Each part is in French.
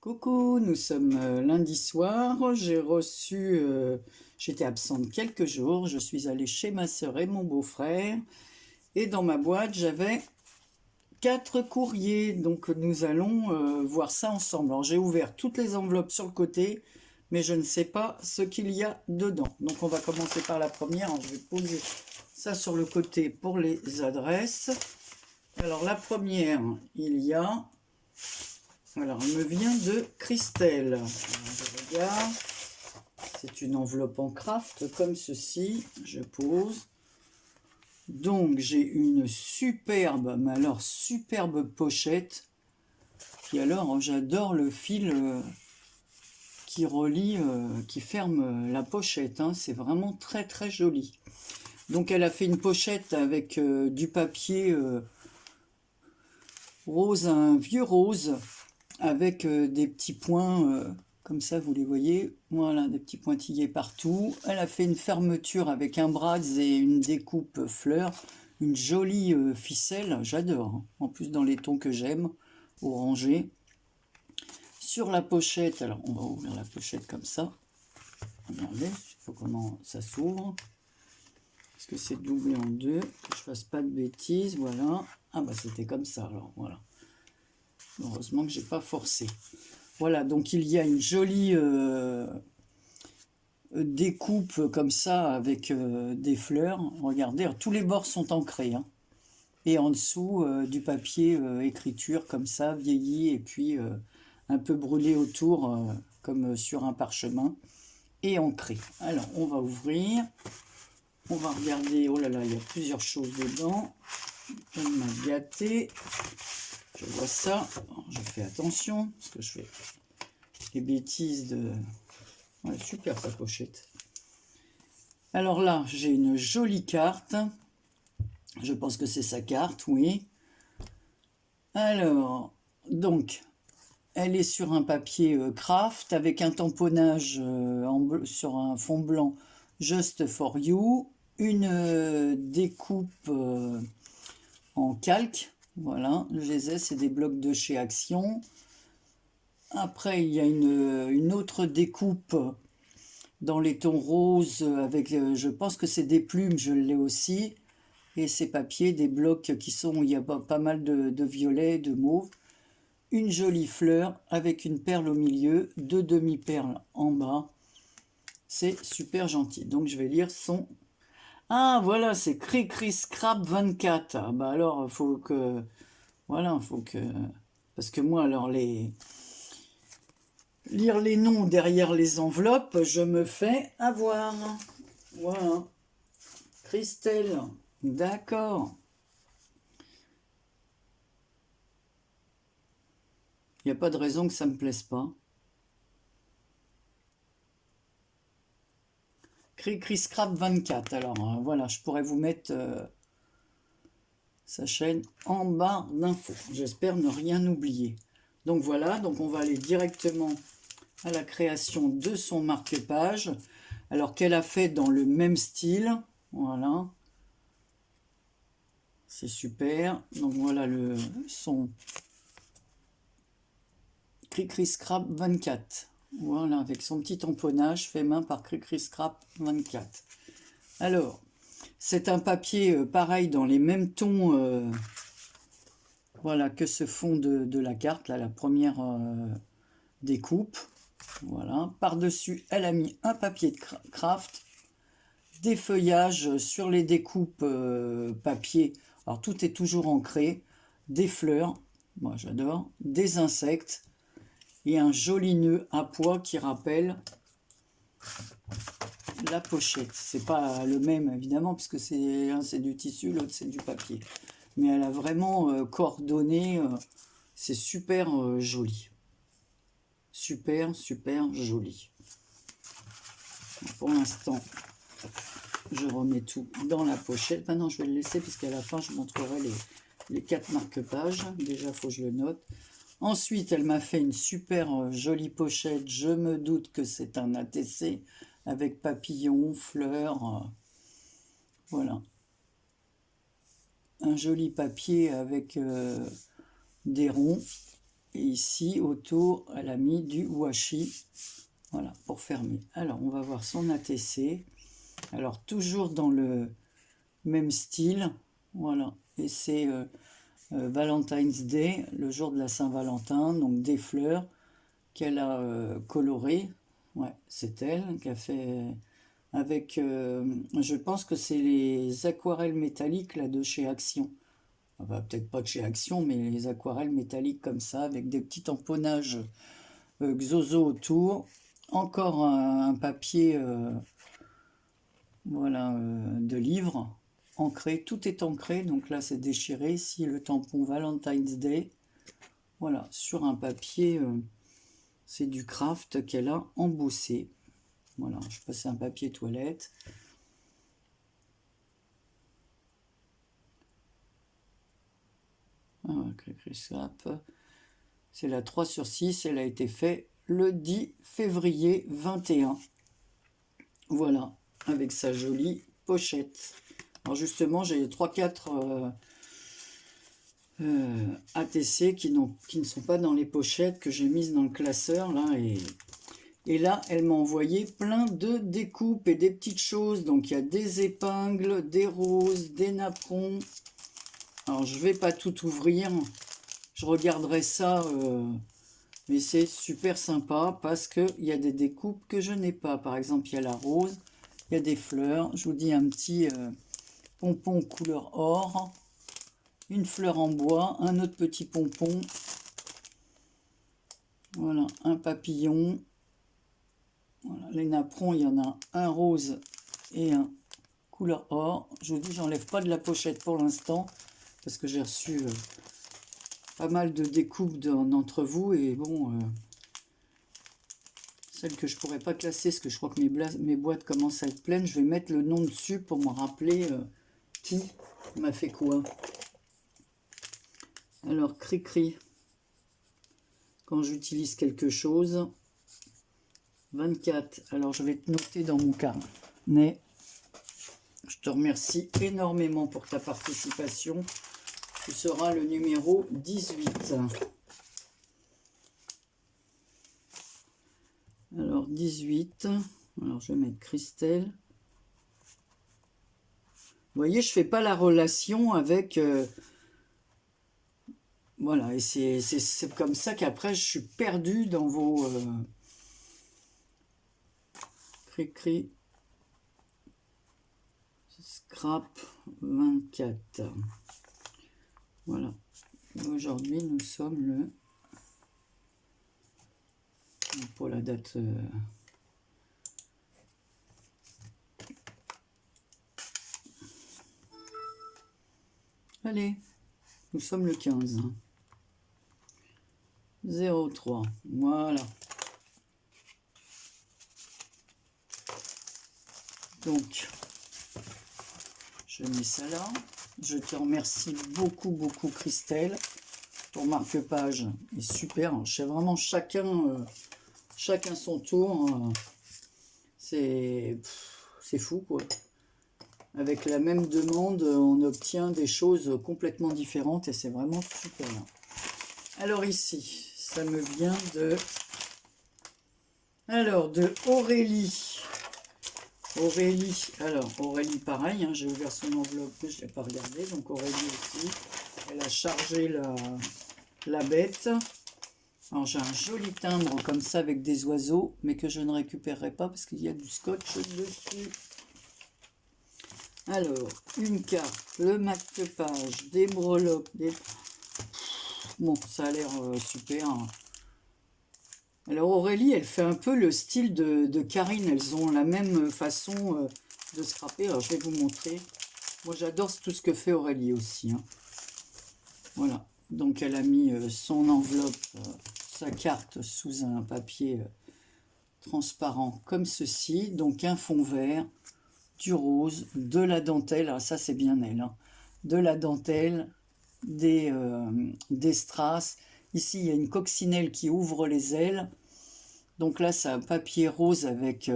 Coucou, nous sommes lundi soir. J'ai reçu, j'étais absente quelques jours. Je suis allée chez ma sœur et mon beau-frère. Et dans ma boîte, j'avais 4 courriers. Donc nous allons voir ça ensemble. Alors j'ai ouvert toutes les enveloppes sur le côté, mais je ne sais pas ce qu'il y a dedans. Donc on va commencer par la première. Alors, je vais poser ça sur le côté pour les adresses. Alors la première, il y a... Alors, elle me vient de Christelle. Alors, je regarde. C'est une enveloppe en craft comme ceci. Je pose. Donc, j'ai une superbe, mais alors superbe pochette. Puis alors, j'adore le fil qui relie, qui ferme la pochette. Hein. C'est vraiment très très joli. Donc, elle a fait une pochette avec du papier rose, un vieux rose, avec des petits points comme ça, vous les voyez, voilà, des petits pointillés partout. Elle a fait une fermeture avec un bras et une découpe fleur, une jolie ficelle, j'adore, hein. En plus dans les tons que j'aime, orangé. Sur la pochette, alors on va ouvrir la pochette comme ça, regardez, il faut comment ça s'ouvre, parce que c'est doublé en deux, que je fasse pas de bêtises, voilà. Ah bah c'était comme ça, alors voilà. Heureusement que j'ai pas forcé. Voilà, donc il y a une jolie découpe comme ça avec des fleurs. Regardez, alors, tous les bords sont ancrés. Hein. Et en dessous, du papier écriture comme ça, vieilli, et puis un peu brûlé autour, comme sur un parchemin, et ancré. Alors, on va ouvrir. On va regarder. Oh là là, il y a plusieurs choses dedans. Elle m'a gâté. Je vois ça. Alors, je fais attention, parce que je fais les bêtises de... Ouais, super sa pochette. Alors là, j'ai une jolie carte. Je pense que c'est sa carte, oui. Alors, donc, elle est sur un papier craft avec un tamponnage sur un fond blanc Just for You. Une découpe en calque. Voilà, je les ai, c'est des blocs de chez Action. Après, il y a une autre découpe dans les tons roses avec, je pense que c'est des plumes, je l'ai aussi. Et ces papiers, des blocs qui sont, il y a pas mal de violet, de mauve. Une jolie fleur avec une perle au milieu, 2 demi-perles en bas. C'est super gentil. Donc je vais lire son... Ah voilà, c'est Cricri Scrap 24. Ah, bah alors, faut que... Voilà, faut que... Parce que moi, alors, lire les noms derrière les enveloppes, je me fais avoir. Voilà. Christelle, d'accord. Il n'y a pas de raison que ça ne me plaise pas. Cricri Scrap 24. Alors, voilà, je pourrais vous mettre sa chaîne en barre d'infos. J'espère ne rien oublier. Donc voilà, donc on va aller directement à la création de son marque-page. Alors qu'elle a fait dans le même style. Voilà. C'est super. Donc voilà son Cricri Scrap 24. Voilà, avec son petit tamponnage fait main par Cricri Scrap 24. Alors, c'est un papier pareil dans les mêmes tons voilà, que ce fond de la carte, là, la première découpe. Voilà. Par-dessus, elle a mis un papier de craft, des feuillages sur les découpes papier. Alors, tout est toujours ancré. Des fleurs, moi j'adore, des insectes et un joli nœud à pois qui rappelle la pochette. C'est pas le même évidemment, puisque c'est du tissu, l'autre c'est du papier. Mais elle a vraiment coordonné, c'est super joli. Super, super joli. Pour l'instant, je remets tout dans la pochette. Maintenant, je vais le laisser, puisqu'à la fin, je montrerai les 4 marque-pages. Déjà, il faut que je le note. Ensuite, elle m'a fait une super jolie pochette. Je me doute que c'est un ATC avec papillons, fleurs. Voilà. un joli papier avec des ronds. Et ici, autour, elle a mis du washi. Voilà, pour fermer. Alors, on va voir son ATC. Alors, toujours dans le même style. Voilà. Et c'est Valentine's Day, le jour de la Saint-Valentin. Donc, des fleurs qu'elle a colorées. Ouais, c'est elle qui a fait... Avec, je pense que c'est les aquarelles métalliques là, de chez Action. Enfin, peut-être pas de chez Action, mais les aquarelles métalliques comme ça, avec des petits tamponnages Xozo autour. Encore un papier voilà, de livre ancré. Tout est ancré, donc là c'est déchiré. Ici le tampon Valentine's Day. Voilà, sur un papier, c'est du craft qu'elle a embossé. Voilà, je passe un papier toilette. C'est la 3/6, elle a été faite le 10 février 21. Voilà, avec sa jolie pochette. Alors justement, j'ai 3-4 ATC qui ne sont pas dans les pochettes, que j'ai mises dans le classeur là, et là elle m'a envoyé plein de découpes et des petites choses. Donc il y a des épingles, des roses, des napperons. Alors je vais pas tout ouvrir, je regarderai ça, mais c'est super sympa parce qu'il y a des découpes que je n'ai pas. Par exemple, il y a la rose, il y a des fleurs. Je vous dis un petit pompon couleur or, une fleur en bois, un autre petit pompon. Voilà, un papillon. Voilà, les napperons, il y en a un rose et un couleur or. Je vous dis, j'enlève pas de la pochette pour l'instant parce que j'ai reçu pas mal de découpes d'entre vous, et bon, celles que je pourrais pas classer parce que je crois que mes boîtes commencent à être pleines, je vais mettre le nom dessus pour me rappeler qui m'a fait quoi. Alors, cri-cri, quand j'utilise quelque chose. 24, alors je vais te noter dans mon carnet. Je te remercie énormément pour ta participation. Tu seras le numéro 18. Alors 18, alors je vais mettre Christelle. Vous voyez, je fais pas la relation avec... voilà, et c'est comme ça qu'après je suis perdu dans vos... Cri-cri. Scrap 24. Voilà. Aujourd'hui, nous sommes le... Pour la date... Allez, nous sommes le 15. 03. Voilà. Donc, je mets ça là. Je te remercie beaucoup, beaucoup, Christelle. Ton marque-page est super. Je sais vraiment chacun son tour. C'est fou, quoi. Avec la même demande, on obtient des choses complètement différentes et c'est vraiment super. Alors ici, ça me vient de... Alors, de Aurélie. Alors Aurélie pareil, hein, j'ai ouvert son enveloppe mais je ne l'ai pas regardé, donc Aurélie aussi, elle a chargé la bête. Alors j'ai un joli timbre comme ça avec des oiseaux, mais que je ne récupérerai pas parce qu'il y a du scotch dessus. Alors, une carte, le marque-page, des breloques, bon, ça a l'air super. Alors Aurélie, elle fait un peu le style de Karine. Elles ont la même façon de scraper. Alors je vais vous montrer. Moi j'adore tout ce que fait Aurélie aussi. Hein. Voilà. Donc elle a mis son enveloppe, sa carte sous un papier transparent comme ceci. Donc un fond vert, du rose, de la dentelle. Alors ça c'est bien elle. Hein. De la dentelle, des strass. Ici, il y a une coccinelle qui ouvre les ailes. Donc là, c'est un papier rose avec...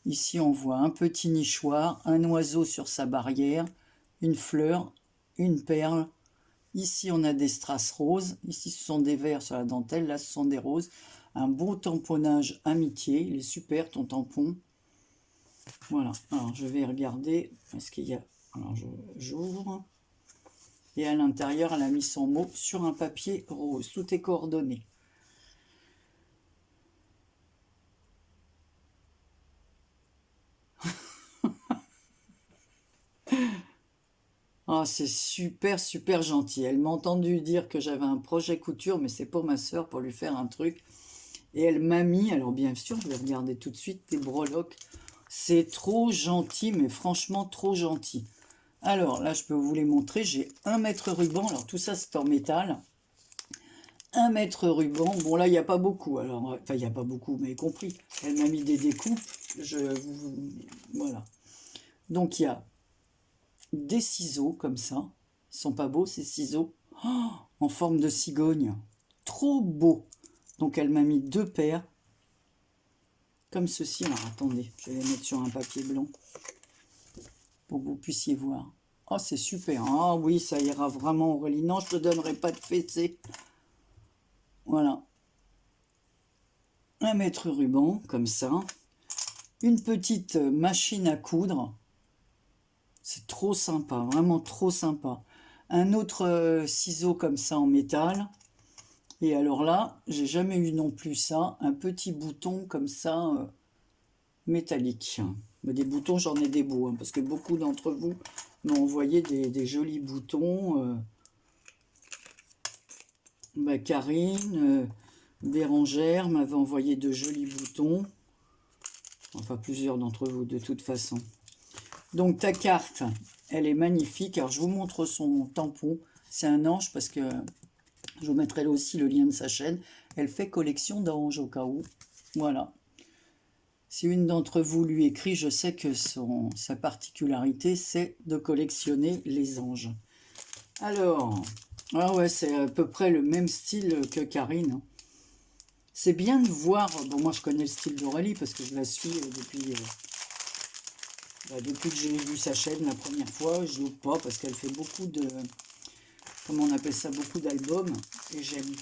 ici, on voit un petit nichoir, un oiseau sur sa barrière, une fleur, une perle. Ici, on a des strass roses. Ici, ce sont des verts sur la dentelle. Là, ce sont des roses. Un beau tamponnage amitié. Il est super, ton tampon. Voilà. Alors, je vais regarder. Est-ce qu'il y a... Alors, j'ouvre. Et à l'intérieur, elle a mis son mot sur un papier rose. Tout est coordonné. Ah, c'est super, super gentil. Elle m'a entendu dire que j'avais un projet couture, mais c'est pour ma soeur, pour lui faire un truc. Et elle m'a mis, alors bien sûr, je vais regarder tout de suite, des breloques. C'est trop gentil, mais franchement trop gentil. Alors là, je peux vous les montrer. J'ai 1 mètre ruban. Alors tout ça, c'est en métal. 1 mètre ruban. Bon, là, il n'y a pas beaucoup. Alors, enfin, il n'y a pas beaucoup, mais compris. Elle m'a mis des découpes. Voilà. Donc, il y a des ciseaux comme ça. Ils sont pas beaux, ces ciseaux. Oh, en forme de cigogne. Trop beau. Donc, elle m'a mis 2 paires. Comme ceci. Alors, attendez. Je vais les mettre sur un papier blanc. Pour que vous puissiez voir. Oh, c'est super. Ah oui, ça ira vraiment, Aurélie. Non, je te donnerai pas de fessée. Voilà. 1 mètre ruban, comme ça. Une petite machine à coudre. C'est trop sympa, vraiment trop sympa. Un autre ciseau comme ça en métal. Et alors là, j'ai jamais eu non plus ça. Un petit bouton comme ça, métallique. Mais des boutons, j'en ai des beaux, hein, parce que beaucoup d'entre vous m'ont envoyé des jolis boutons. Karine, Bérangère m'avait envoyé de jolis boutons. Enfin, plusieurs d'entre vous, de toute façon. Donc, ta carte, elle est magnifique. Alors, je vous montre son tampon. C'est un ange parce que je vous mettrai aussi le lien de sa chaîne. Elle fait collection d'anges au cas où. Voilà. Si une d'entre vous lui écrit, je sais que sa particularité, c'est de collectionner les anges. Alors, ah ouais, c'est à peu près le même style que Karine. C'est bien de voir, bon moi je connais le style d'Aurélie parce que je la suis depuis que j'ai vu sa chaîne la première fois. Je loupe pas parce qu'elle fait beaucoup de, comment on appelle ça, beaucoup d'albums. Et j'aime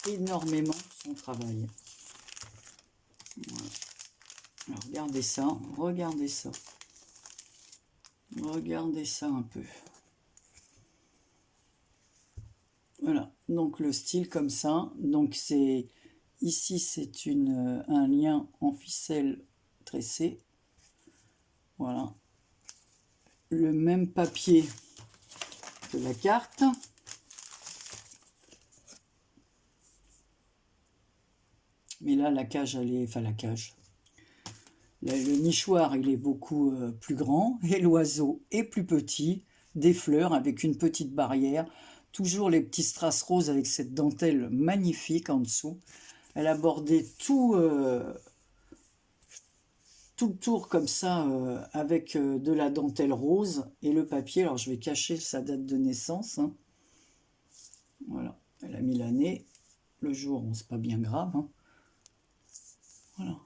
énormément son travail. Voilà. Alors, regardez ça, regardez ça. Regardez ça un peu. Voilà, donc le style comme ça. Donc c'est ici c'est un lien en ficelle tressé. Voilà. Le même papier que la carte. Mais là la cage elle est, enfin la cage. Le nichoir il est beaucoup plus grand et l'oiseau est plus petit. Des fleurs avec une petite barrière. Toujours les petits strass roses avec cette dentelle magnifique en dessous. Elle a bordé tout le tour comme ça avec de la dentelle rose et le papier. Alors je vais cacher sa date de naissance. Hein. Voilà, elle a mis l'année. Le jour, bon, c'est pas bien grave. Hein. Voilà.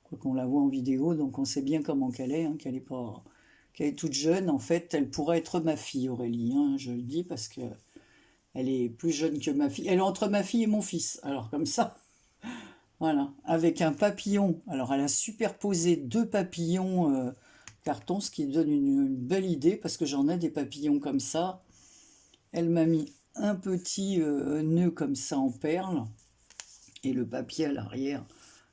Quoi qu'on la voit en vidéo, donc on sait bien comment qu'elle est, hein, qu'elle est toute jeune. En fait, elle pourrait être ma fille, Aurélie. Hein, je le dis parce que elle est plus jeune que ma fille. Elle est entre ma fille et mon fils. Alors comme ça. Voilà, avec un papillon. Alors, elle a superposé 2 papillons carton, ce qui donne une belle idée, parce que j'en ai des papillons comme ça. Elle m'a mis un petit nœud comme ça en perles, et le papier à l'arrière,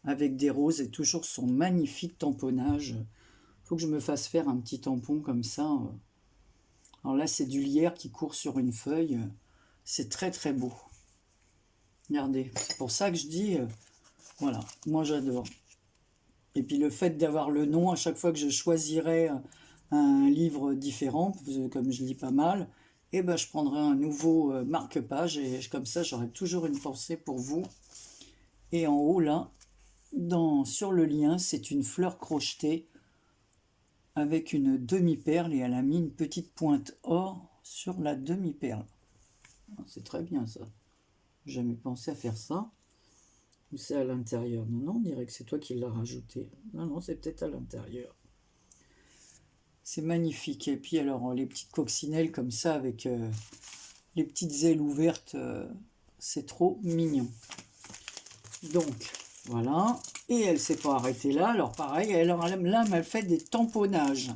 avec des roses, et toujours son magnifique tamponnage. Il faut que je me fasse faire un petit tampon comme ça. Alors là, c'est du lierre qui court sur une feuille. C'est très très beau. Regardez, c'est pour ça que je dis... Voilà, moi j'adore. Et puis le fait d'avoir le nom, à chaque fois que je choisirais un livre différent, comme je lis pas mal, et ben je prendrai un nouveau marque-page et comme ça j'aurai toujours une pensée pour vous. Et en haut là, sur le lien, c'est une fleur crochetée avec une demi-perle et elle a mis une petite pointe or sur la demi-perle. C'est très bien ça. J'ai jamais pensé à faire ça. Ou c'est à l'intérieur? Non, non, on dirait que c'est toi qui l'as rajouté. Non, non, c'est peut-être à l'intérieur. C'est magnifique. Et puis alors, les petites coccinelles comme ça, avec les petites ailes ouvertes, c'est trop mignon. Donc, voilà. Et elle ne s'est pas arrêtée là. Alors, pareil, là, elle fait des tamponnages.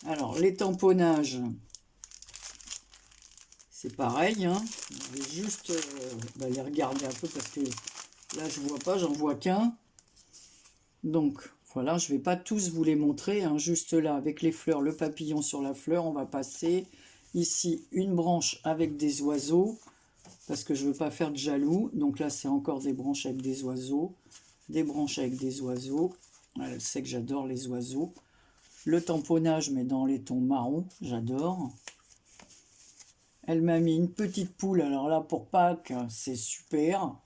Alors, les tamponnages, c'est pareil. Hein. Je vais juste les regarder un peu parce que là, je ne vois pas, j'en vois qu'un. Donc, voilà, je ne vais pas tous vous les montrer. Hein. Juste là, avec les fleurs, le papillon sur la fleur, on va passer ici une branche avec des oiseaux. Parce que je ne veux pas faire de jaloux. Donc là, c'est encore des branches avec des oiseaux. Des branches avec des oiseaux. Elle sait que j'adore les oiseaux. Le tamponnage, mais dans les tons marrons, j'adore. Elle m'a mis une petite poule. Alors là, pour Pâques, c'est super.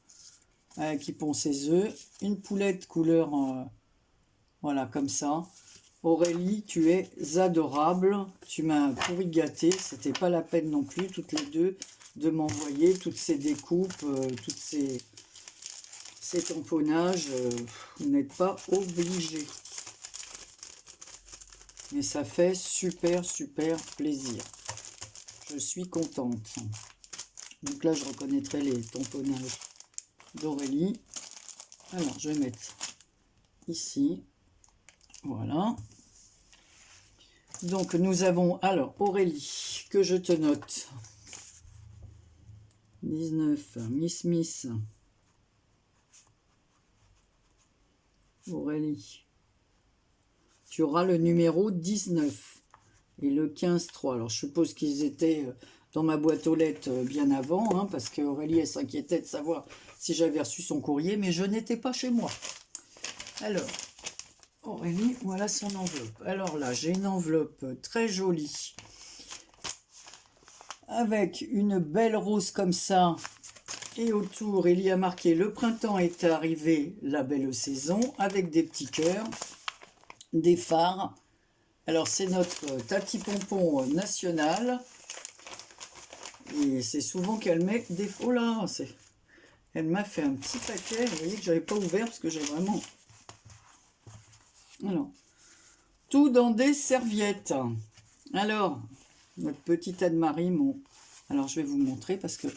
Qui pond ses œufs. Une poulette couleur, voilà, comme ça. Aurélie, tu es adorable. Tu m'as pourri gâté. C'était pas la peine non plus, toutes les deux, de m'envoyer toutes ces découpes, toutes ces tamponnages. Vous n'êtes pas obligés. Mais ça fait super, super plaisir. Je suis contente. Donc là, je reconnaîtrai les tamponnages d'Aurélie. Alors, je vais mettre ici. Voilà. Donc, nous avons, alors, Aurélie, que je te note. 19, Miss Miss. Aurélie. Tu auras le numéro 19 et le 15-3. Alors, je suppose qu'ils étaient dans ma boîte aux lettres bien avant, hein, parce qu'Aurélie, elle s'inquiétait de savoir si j'avais reçu son courrier, mais je n'étais pas chez moi. Alors, Aurélie, voilà son enveloppe. Alors là, j'ai une enveloppe très jolie, avec une belle rose comme ça, et autour, il y a marqué « Le printemps est arrivé, la belle saison », avec des petits cœurs, des phares. Alors, c'est notre Tati Pompon national. Et c'est souvent qu'elle met des... Oh là, elle m'a fait un petit paquet. Vous voyez que je n'avais pas ouvert parce que j'ai vraiment... Alors, tout dans des serviettes. Alors, notre petite Anne-Marie, alors je vais vous montrer parce que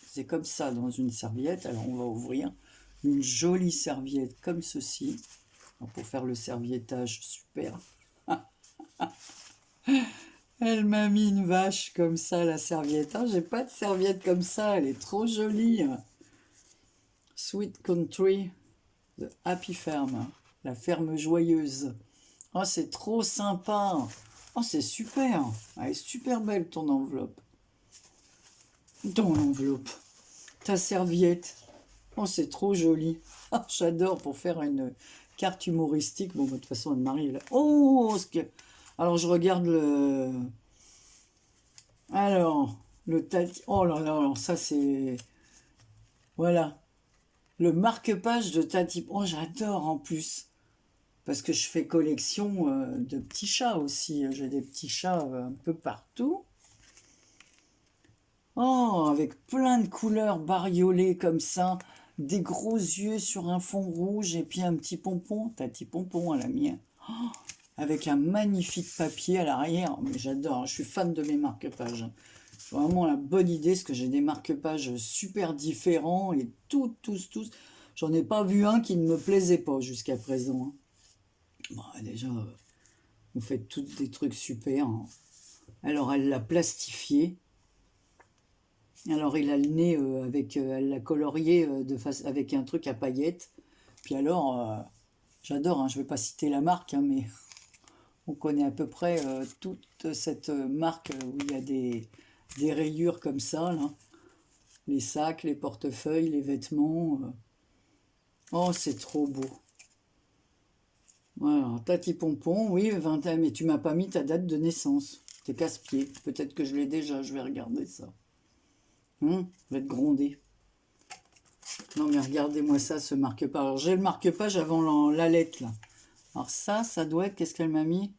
c'est comme ça dans une serviette. Alors, on va ouvrir une jolie serviette comme ceci. Alors, pour faire le serviettage, super. Elle m'a mis une vache comme ça, la serviette. J'ai pas de serviette comme ça, elle est trop jolie. Sweet Country, The Happy Farm, la ferme joyeuse. Oh, c'est trop sympa. Oh, c'est super. Elle est super belle, ton enveloppe. Ton enveloppe. Ta serviette. Oh, c'est trop joli. Oh, j'adore pour faire une carte humoristique. Bon, de toute façon, Anne-Marie, là. Oh, alors, je regarde le... Alors, le Tati... Oh là là, alors ça, c'est... Voilà. Le marque-page de Tati... Oh, j'adore en plus. Parce que je fais collection de petits chats aussi. J'ai des petits chats un peu partout. Oh, avec plein de couleurs bariolées comme ça. Des gros yeux sur un fond rouge. Et puis un petit pompon. Tati Pompon à la mienne. Oh, avec un magnifique papier à l'arrière. Mais j'adore. Je suis fan de mes marque-pages. C'est vraiment la bonne idée. Parce que j'ai des marque-pages super différents. Et tous. J'en ai pas vu un qui ne me plaisait pas jusqu'à présent. Bon, déjà, vous faites tous des trucs super. Hein. Alors, elle l'a plastifié. Alors, il a le nez elle l'a colorié avec un truc à paillettes. Puis alors, j'adore, hein, je ne vais pas citer la marque, hein, mais on connaît à peu près toute cette marque où il y a des rayures comme ça. Là. Les sacs, les portefeuilles, les vêtements. Oh, c'est trop beau. Voilà, Tati Pompon, oui, 21, mais tu m'as pas mis ta date de naissance. T'es casse-pied. Peut-être que je l'ai déjà, je vais regarder ça. Je vais te gronder. Non, mais regardez-moi ça, ce marque-page. Alors, j'ai le marque-page avant la lettre, là. Alors ça doit être... Qu'est-ce qu'elle m'a mis?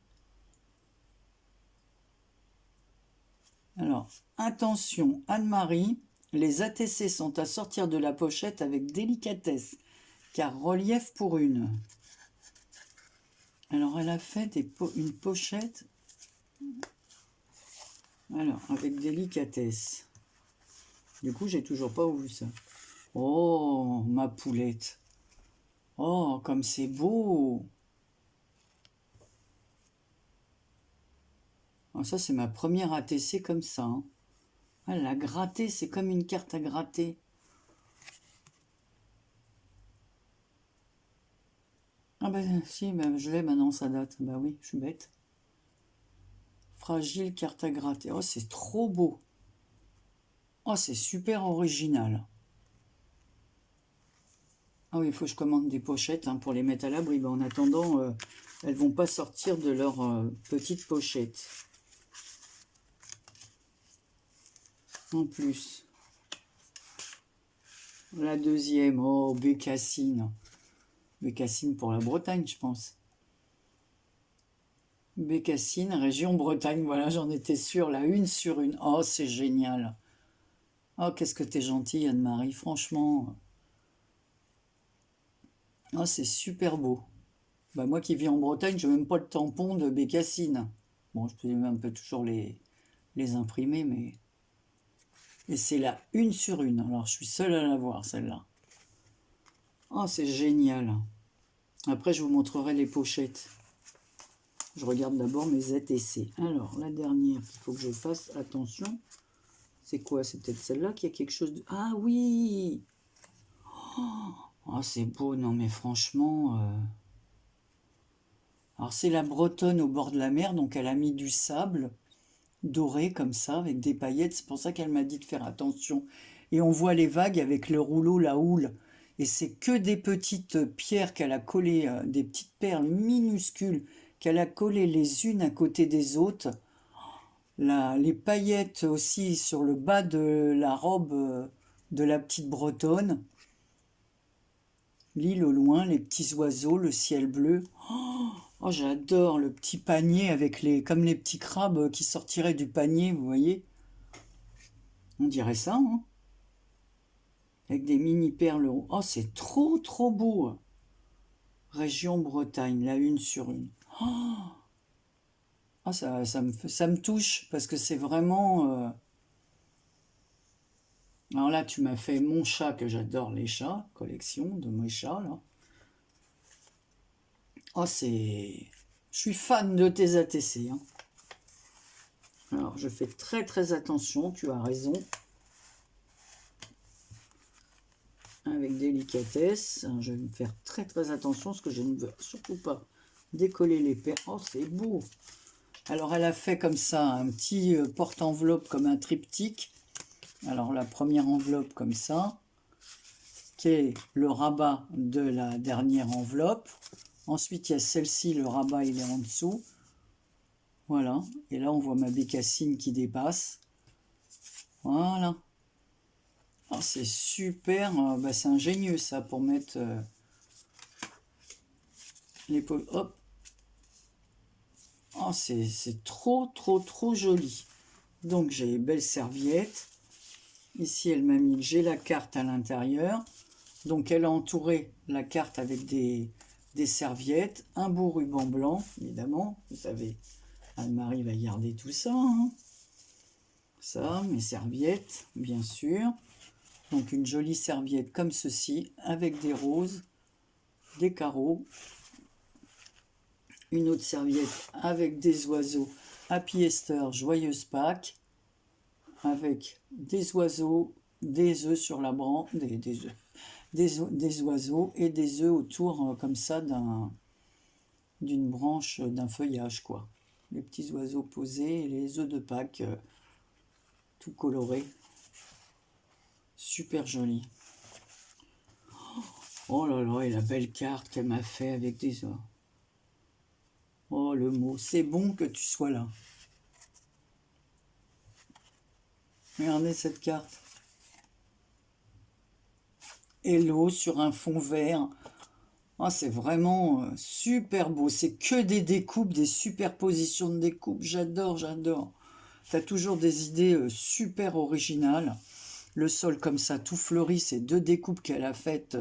Alors, attention, Anne-Marie, les ATC sont à sortir de la pochette avec délicatesse, car relief pour une. Alors, elle a fait une pochette, alors, avec délicatesse. Du coup, j'ai toujours pas vu ça. Oh, ma poulette. Oh, comme c'est beau. Oh, ça, c'est ma première ATC comme ça. Hein. Ah, la gratter, c'est comme une carte à gratter. Ah ben si, ben, je l'ai maintenant, ça date. Bah oui, je suis bête. Fragile carte à gratter. Oh, c'est trop beau. Oh, c'est super original. Ah oui, il faut que je commande des pochettes hein, pour les mettre à l'abri. Ben, en attendant, elles vont pas sortir de leur petite pochette. En plus. La deuxième, oh, Bécassine. Bécassine pour la Bretagne, je pense. Bécassine, région Bretagne, voilà, j'en étais sûre, la une sur une. Oh, c'est génial. Oh, qu'est-ce que t'es gentille, Anne-Marie, franchement. Oh, c'est super beau. Bah, moi qui vis en Bretagne, je n'ai même pas le tampon de Bécassine. Bon, je peux un peu toujours les imprimer, mais... Et c'est la une sur une, alors je suis seule à la voir, celle-là. Oh, c'est génial. Après, je vous montrerai les pochettes. Je regarde d'abord mes ZTC. Alors, la dernière qu'il faut que je fasse attention, c'est quoi? C'est peut-être celle-là qui a quelque chose de... Ah oui! Oh, c'est beau, non mais franchement... Alors, c'est la Bretonne au bord de la mer, donc elle a mis du sable doré comme ça, avec des paillettes. C'est pour ça qu'elle m'a dit de faire attention. Et on voit les vagues avec le rouleau, la houle. Et c'est que des petites pierres qu'elle a collées, des petites perles minuscules qu'elle a collées les unes à côté des autres. Les paillettes aussi sur le bas de la robe de la petite Bretonne. L'île au loin, les petits oiseaux, le ciel bleu. Oh, j'adore le petit panier avec comme les petits crabes qui sortiraient du panier, vous voyez. On dirait ça, hein. Avec des mini perles. Oh, c'est trop, trop beau. Région Bretagne, la une sur une. Oh, ça me touche parce que c'est vraiment... Alors là, tu m'as fait mon chat, que j'adore les chats, collection de mes chats, là. Oh, c'est... Je suis fan de tes ATC, hein. Alors, je fais très, très attention, tu as raison. Avec délicatesse. Je vais me faire très, très attention parce que je ne veux surtout pas décoller les perles. Oh, c'est beau! Alors, elle a fait comme ça un petit porte-enveloppe comme un triptyque. Alors, la première enveloppe comme ça, qui est le rabat de la dernière enveloppe. Ensuite, il y a celle-ci, le rabat, il est en dessous. Voilà. Et là, on voit ma bécassine qui dépasse. Voilà. Alors, c'est super. Bah, c'est ingénieux, ça, pour mettre l'épaule. Hop. Oh, c'est trop, trop, trop joli. Donc, j'ai les belles serviettes. Ici, elle m'a mis, j'ai la carte à l'intérieur. Donc, elle a entouré la carte avec des serviettes, un beau ruban blanc, évidemment. Vous savez, Anne-Marie va garder tout ça. Hein. Ça, mes serviettes, bien sûr. Donc, une jolie serviette comme ceci, avec des roses, des carreaux. Une autre serviette avec des oiseaux. Happy Easter, joyeuse Pâques. Avec des oiseaux, des œufs sur la branche, des oiseaux et des œufs autour comme ça d'une branche, d'un feuillage quoi. Les petits oiseaux posés et les œufs de Pâques tout colorés. Super joli. Oh là là, et la belle carte qu'elle m'a fait avec des œufs. Oh le mot, c'est bon que tu sois là. Regardez cette carte. Hello sur un fond vert. Oh, c'est vraiment super beau. C'est que des découpes, des superpositions de découpes. J'adore, j'adore. T'as toujours des idées super originales. Le sol comme ça, tout fleuri, c'est deux découpes qu'elle a faites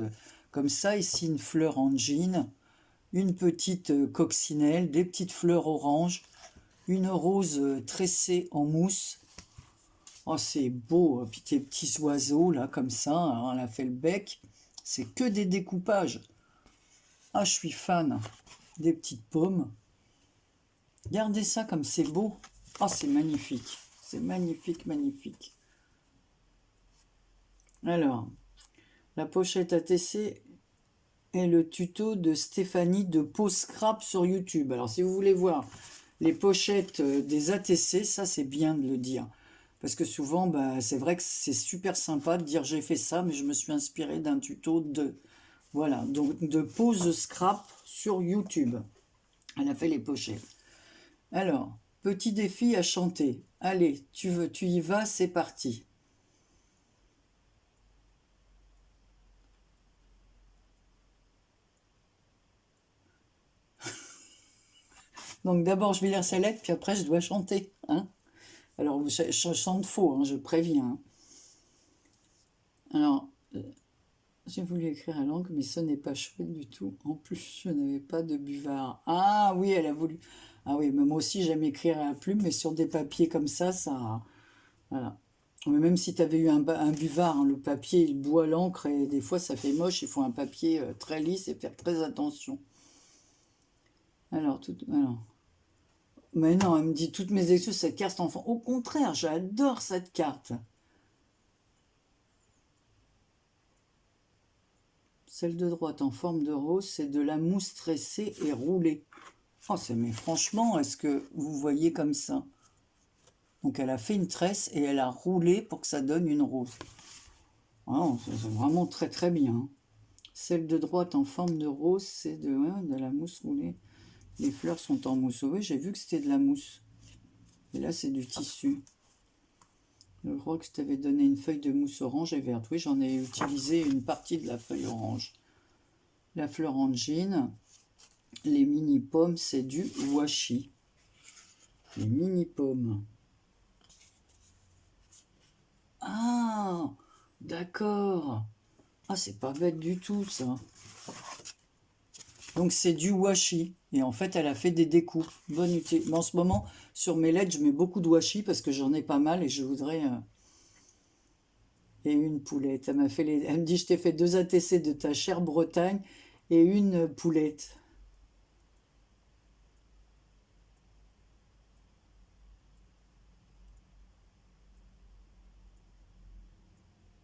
comme ça. Ici, une fleur en jean. une petite coccinelle, des petites fleurs oranges, une rose tressée en mousse. Oh, c'est beau. Puis tes petits oiseaux, là, comme ça, hein, elle a fait le bec. C'est que des découpages. Ah, je suis fan. Des petites pommes. Regardez ça comme c'est beau. Oh, c'est magnifique. C'est magnifique, magnifique. Alors, la pochette ATC est le tuto de Stéphanie de Pau Scrap sur YouTube. Alors, si vous voulez voir les pochettes des ATC, ça, c'est bien de le dire. Parce que souvent, bah, c'est vrai que c'est super sympa de dire j'ai fait ça, mais je me suis inspiré d'un tuto de... Voilà, donc de Pause Scrap sur YouTube. Elle a fait les pochettes. Alors, petit défi à chanter. Allez, tu y vas, c'est parti. Donc d'abord, je vais lire sa lettre, puis après, je dois chanter. Hein. Alors, je chante faux, hein, je préviens. Hein. Alors, j'ai voulu écrire à l'encre, mais ce n'est pas chouette du tout. En plus, je n'avais pas de buvard. Ah oui, elle a voulu. Ah oui, mais moi aussi, j'aime écrire à la plume, mais sur des papiers comme ça... Voilà. Mais même si tu avais eu un buvard, hein, le papier, il boit l'encre, et des fois, ça fait moche. Il faut un papier très lisse et faire très attention. Alors, mais non, elle me dit toutes mes excuses, cette carte enfant. Au contraire, j'adore cette carte. Celle de droite en forme de rose, c'est de la mousse tressée et roulée. Oh, mais franchement, est-ce que vous voyez comme ça? Donc elle a fait une tresse et elle a roulé pour que ça donne une rose. Oh, c'est vraiment très très bien. Celle de droite en forme de rose, c'est de la mousse roulée. Les fleurs sont en mousse. Oui, j'ai vu que c'était de la mousse. Et là, c'est du tissu. Je crois que je t'avais donné une feuille de mousse orange et verte. Oui, j'en ai utilisé une partie de la feuille orange. La fleur en jean. Les mini-pommes, c'est du washi. Les mini-pommes. Ah, d'accord. Ah, c'est pas bête du tout, ça. Donc, c'est du washi. Et en fait, elle a fait des découpes. Bonne utilité. Mais en ce moment, sur mes lettres, je mets beaucoup de washi parce que j'en ai pas mal et je voudrais... Et une poulette. Elle me dit, je t'ai fait 2 ATC de ta chère Bretagne et une poulette.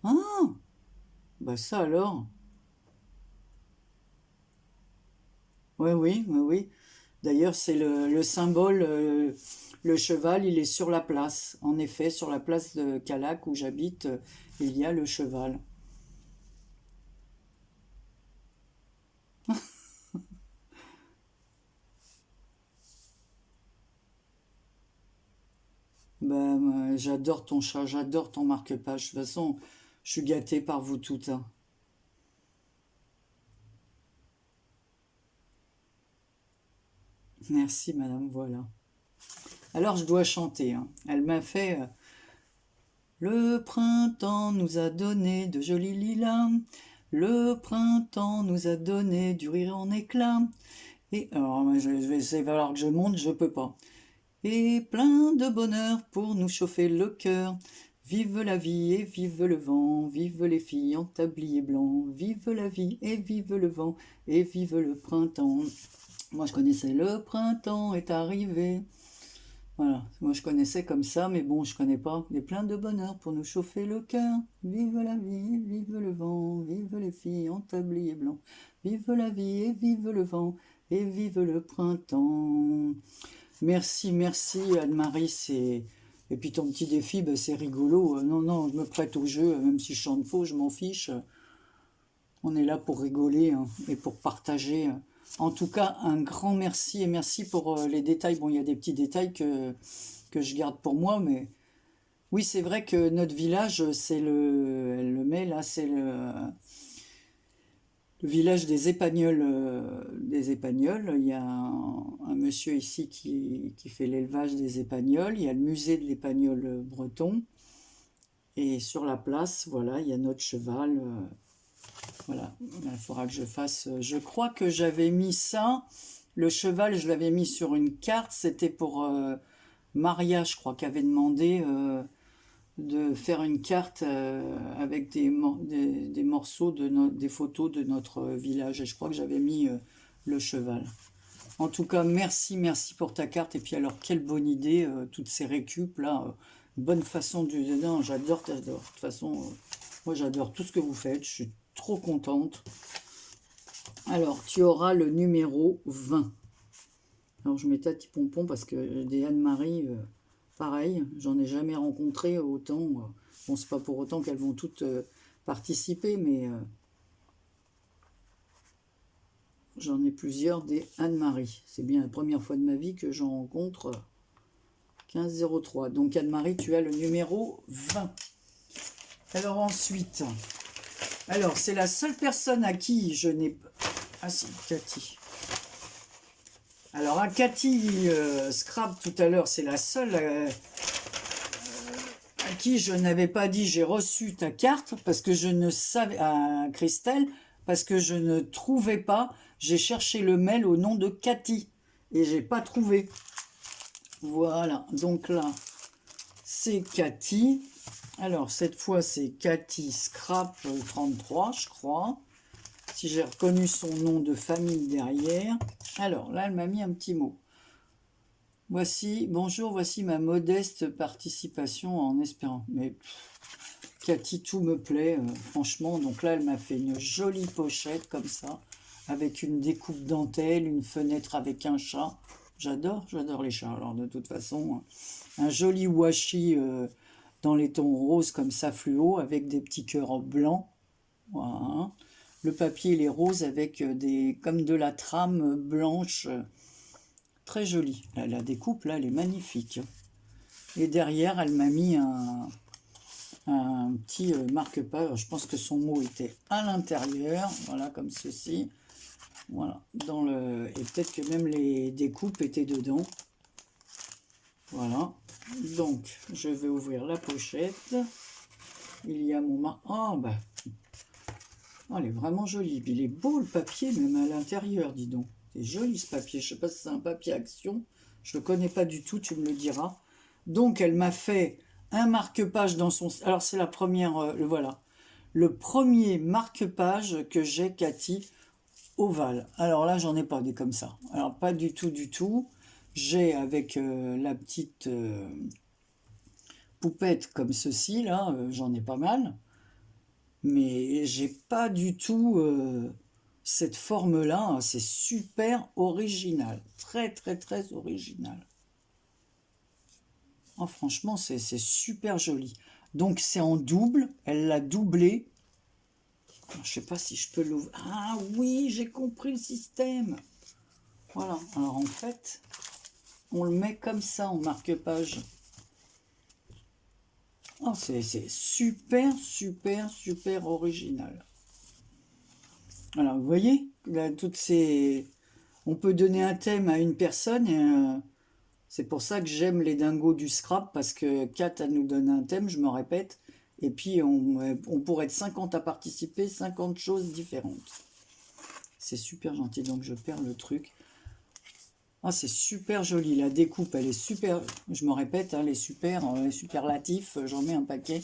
Ah, bah ça alors. Oui, oui, oui, oui. D'ailleurs, c'est le symbole, le cheval, il est sur la place. En effet, sur la place de Calac où j'habite, il y a le cheval. Ben, j'adore ton chat, j'adore ton marque-page. De toute façon, je suis gâtée par vous toutes. Hein. Merci, madame, voilà. Alors, je dois chanter. Hein. Elle m'a fait le printemps nous a donné de jolis lilas. Le printemps nous a donné du rire en éclats. Et alors, je vais essayer, il va falloir que je monte, je peux pas. Et plein de bonheur pour nous chauffer le cœur. Vive la vie et vive le vent, vive les filles en tablier blanc, vive la vie et vive le vent et vive le printemps. Moi je connaissais le printemps est arrivé. Voilà, moi je connaissais comme ça, mais bon, je connais pas. Il y a plein de bonheur pour nous chauffer le cœur. Vive la vie, vive le vent, vive les filles en tablier blanc. Vive la vie et vive le vent et vive le printemps. Merci, merci Anne-Marie. Et puis ton petit défi, ben, c'est rigolo. Non, non, je me prête au jeu, même si je chante faux, je m'en fiche. On est là pour rigoler hein, et pour partager. En tout cas, un grand merci et merci pour les détails. Bon, il y a des petits détails que je garde pour moi, mais oui, c'est vrai que notre village, elle le met là, c'est le village des Épagnols. Des Épagnols. Il y a un monsieur ici qui fait l'élevage des Épagnols. Il y a le musée de l'Épagnol breton. Et sur la place, voilà, il y a notre cheval. Voilà, il faudra que je fasse... Je crois que j'avais mis ça, le cheval, je l'avais mis sur une carte, c'était pour Maria, je crois, qui avait demandé de faire une carte avec des morceaux, des photos de notre village. Et je crois que j'avais mis le cheval. En tout cas, merci, merci pour ta carte. Et puis alors, quelle bonne idée, toutes ces récup, là. Bonne façon de... Non, j'adore, t'adore. De toute façon, moi j'adore tout ce que vous faites. Je suis trop contente. Alors, tu auras le numéro 20. Alors, je mets ta petit pompon parce que des Anne-Marie, pareil, j'en ai jamais rencontré autant. Bon, c'est pas pour autant qu'elles vont toutes participer, mais j'en ai plusieurs des Anne-Marie. C'est bien la première fois de ma vie que j'en rencontre 1503. Donc, Anne-Marie, tu as le numéro 20. Alors, ensuite, alors, c'est la seule personne à qui je n'ai pas... Ah si, Cathy. Alors, à Cathy Scrap tout à l'heure, c'est la seule à qui je n'avais pas dit j'ai reçu ta carte parce que je ne savais, à Christelle, parce que je ne trouvais pas, j'ai cherché le mail au nom de Cathy et j'ai pas trouvé. Voilà, donc là, c'est Cathy. Alors, cette fois, c'est Cathy Scrap 33, je crois. Si j'ai reconnu son nom de famille derrière. Alors, là, elle m'a mis un petit mot. Voici, bonjour, voici ma modeste participation en espérant. Mais Cathy, tout me plaît, franchement. Donc là, elle m'a fait une jolie pochette comme ça, avec une découpe dentelle, une fenêtre avec un chat. J'adore les chats. Alors de toute façon, un joli washi dans les tons roses comme ça fluo, avec des petits cœurs blancs. Voilà. Le papier, il est rose avec comme de la trame blanche. Très jolie. La découpe, là, elle est magnifique. Et derrière, elle m'a mis un petit marque-page. Je pense que son mot était à l'intérieur. Voilà, comme ceci. Voilà. Et peut-être que même les découpes étaient dedans. Voilà. Donc, je vais ouvrir la pochette. Il y a mon marque. Oh, bah. Oh, elle est vraiment jolie. Il est beau, le papier, même à l'intérieur, dis donc. C'est joli ce papier. Je ne sais pas si c'est un papier action. Je ne le connais pas du tout, tu me le diras. Donc, elle m'a fait un marque-page dans son... Alors, c'est la première... voilà. Le premier marque-page que j'ai, Cathy, ovale. Alors là, j'en ai pas des comme ça. Alors, pas du tout, du tout. J'ai avec la petite poupette comme ceci, là, j'en ai pas mal. Mais j'ai pas du tout cette forme-là. C'est super original. Très, très, très original. Oh, franchement, c'est super joli. Donc, c'est en double. Elle l'a doublé. Je sais pas si je peux l'ouvrir. Ah oui, j'ai compris le système. Voilà. Alors, en fait, on le met comme ça en marque-page. Oh, c'est super, super, super original. Alors, vous voyez, là, toutes ces... On peut donner un thème à une personne et c'est pour ça que j'aime les dingos du scrap, parce que Kat, elle nous donne un thème, je me répète, et puis on pourrait être 50 à participer, 50 choses différentes. C'est super gentil, donc je perds le truc. Ah, c'est super joli, la découpe, elle est super, je me répète, hein, les superlatifs, j'en mets un paquet.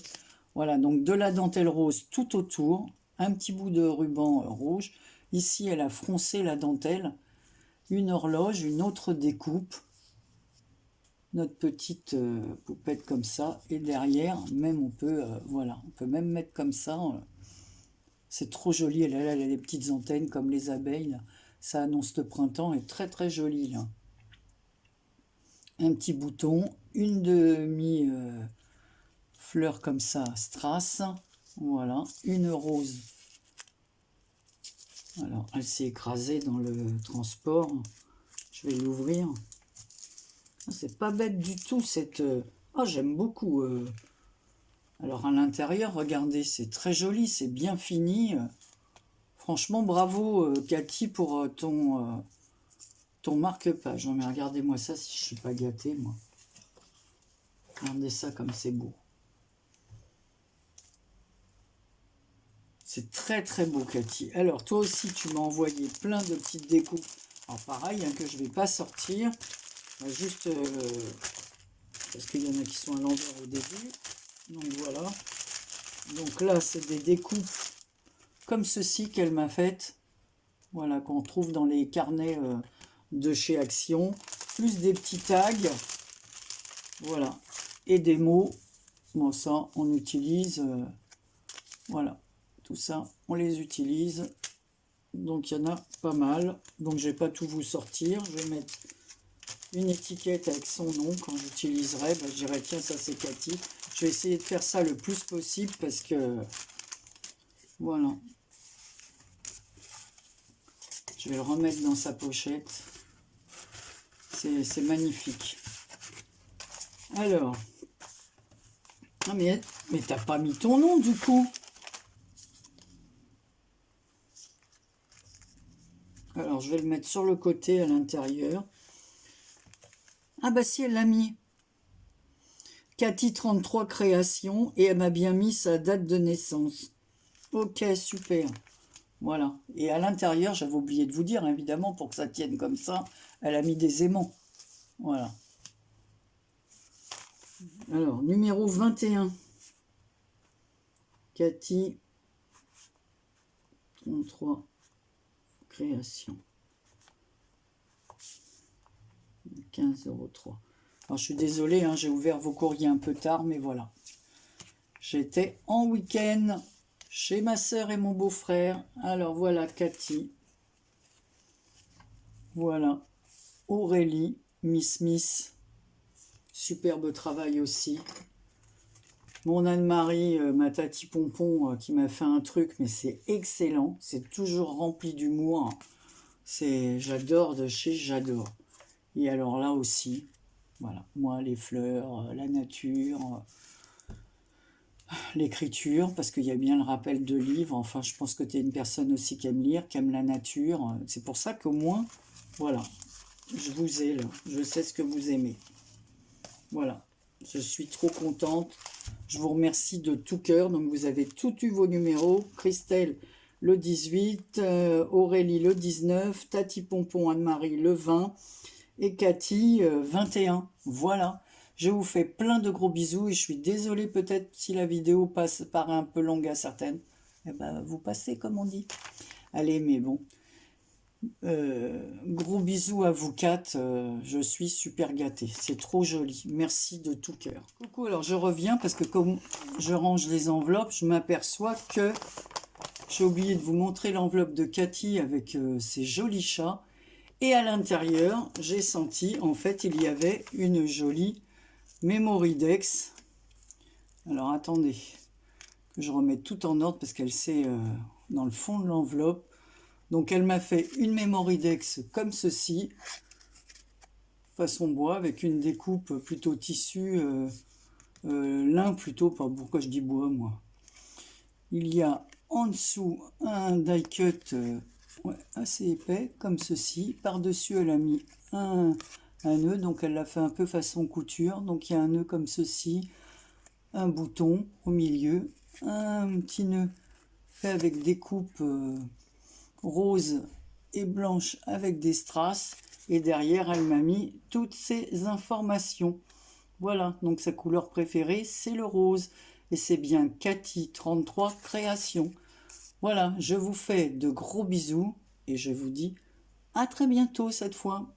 Voilà, donc de la dentelle rose tout autour, un petit bout de ruban rouge. Ici, elle a froncé la dentelle, une horloge, une autre découpe, notre petite poupette comme ça, et derrière, même on peut, voilà, on peut même mettre comme ça. C'est trop joli, elle a des petites antennes comme les abeilles, là. Ça annonce le printemps, est très très joli là. Un petit bouton, une demi fleur comme ça, strass, voilà, une rose. Alors, elle s'est écrasée dans le transport. Je vais l'ouvrir. C'est pas bête du tout cette... Oh, j'aime beaucoup. Alors, à l'intérieur, regardez, c'est très joli, c'est bien fini. Franchement, bravo, Cathy, pour ton marque-page. Mais regardez-moi ça, si je suis pas gâtée, moi. Regardez ça comme c'est beau. C'est très très beau, Cathy. Alors, toi aussi, tu m'as envoyé plein de petites découpes. Alors, pareil, hein, que je ne vais pas sortir. Juste parce qu'il y en a qui sont à l'envers au début. Donc, voilà. Donc là, c'est des découpes comme ceci qu'elle m'a faites. Voilà, qu'on trouve dans les carnets de chez Action. Plus des petits tags. Voilà. Et des mots. Bon, ça, on utilise... voilà. Tout ça, on les utilise. Donc, il y en a pas mal. Donc, je vais pas tout vous sortir. Je vais mettre une étiquette avec son nom. Quand j'utiliserai, je dirai, tiens, ça, c'est Cathy. Je vais essayer de faire ça le plus possible parce que... voilà. Je vais le remettre dans sa pochette. C'est magnifique. Alors. Ah, mais t'as pas mis ton nom, du coup. Alors, je vais le mettre sur le côté, à l'intérieur. Ah bah si, elle l'a mis. Cathy 33 création. Et elle m'a bien mis sa date de naissance. Ok, super. Voilà. Et à l'intérieur, j'avais oublié de vous dire, évidemment, pour que ça tienne comme ça, elle a mis des aimants. Voilà. Alors, numéro 21. Cathy 33 création. 15,03 €. Alors, je suis désolée, hein, j'ai ouvert vos courriers un peu tard, mais voilà. J'étais en week-end chez ma sœur et mon beau-frère. Alors, voilà Cathy. Voilà. Aurélie, Miss Smith. Superbe travail aussi. Mon Anne-Marie, ma tati Pompon, qui m'a fait un truc, mais c'est excellent. C'est toujours rempli d'humour. J'adore de chez j'adore. Et alors là aussi, voilà, moi les fleurs, la nature, l'écriture, parce qu'il y a bien le rappel de livres. Enfin, je pense que tu es une personne aussi qui aime lire, qui aime la nature. C'est pour ça qu'au moins, voilà, je vous ai là. Je sais ce que vous aimez. Voilà, je suis trop contente. Je vous remercie de tout cœur. Donc, vous avez tout eu vos numéros. Christelle, le 18. Aurélie, le 19. Tati Pompon, Anne-Marie, le 20. Et Cathy, 21. Voilà. Je vous fais plein de gros bisous. Et je suis désolée peut-être si la vidéo paraît un peu longue à certaines. Eh ben, vous passez, comme on dit. Allez, mais bon. Gros bisous à vous quatre, je suis super gâtée, c'est trop joli, merci de tout cœur. Coucou, alors je reviens parce que comme je range les enveloppes, je m'aperçois que j'ai oublié de vous montrer l'enveloppe de Cathy avec ses jolis chats, et à l'intérieur, j'ai senti, en fait, il y avait une jolie Mémoridex. Alors attendez, que je remette tout en ordre parce qu'elle s'est dans le fond de l'enveloppe. Donc elle m'a fait une Mémoridex comme ceci, façon bois, avec une découpe plutôt tissu, lin plutôt, pas pourquoi je dis bois moi. Il y a en dessous un die cut ouais, assez épais, comme ceci. Par-dessus elle a mis un nœud, donc elle l'a fait un peu façon couture. Donc il y a un nœud comme ceci, un bouton au milieu, un petit nœud fait avec des coupes rose et blanche avec des strass, et derrière elle m'a mis toutes ces informations. Voilà, donc sa couleur préférée c'est le rose, et c'est bien Cathy 33 création. Voilà, je vous fais de gros bisous et je vous dis à très bientôt cette fois.